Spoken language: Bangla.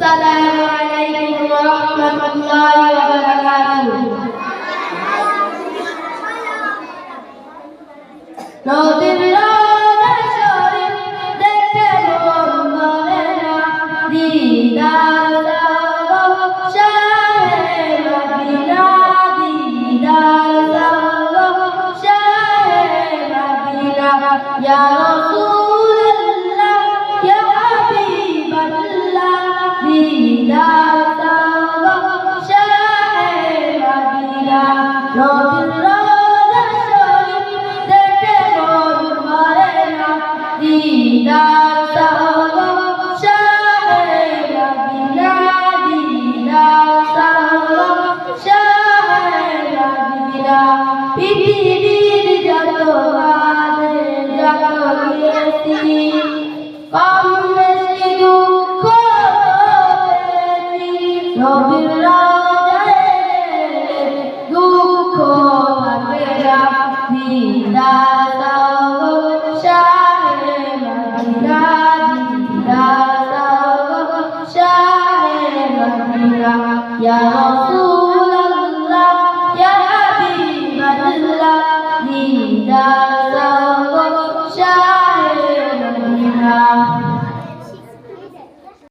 আসসালামু আলাইকুম ওয়া রাহমাতুল্লাহি ওয়া বারাকাতুহু। নবীর রওজা শরীফ দেখে মন ভরে না, দিদার দাও শাহে মদিনা, দিদার দাও শাহে মদিনা। ইয়া রাসূলুল্লাহ ইয়া হাবিবাল্লাহ, দিদার দাও শাহে মদিনা। নবীর রওজা শরীফ দেখে মন ভরে না, দিদার দাও শাহে মদিনা, দিদার দাও শাহে মদিনা। পৃথিবীর যত আদেশ যত গিয়েছি, কম বেশি দুঃখ পেয়েছি, নবীর রওজায় গেলে দুঃখ থাকে না, দিদার দাও শাহে মদিনা, দিদার দাও শাহে মদিনা। ইয়া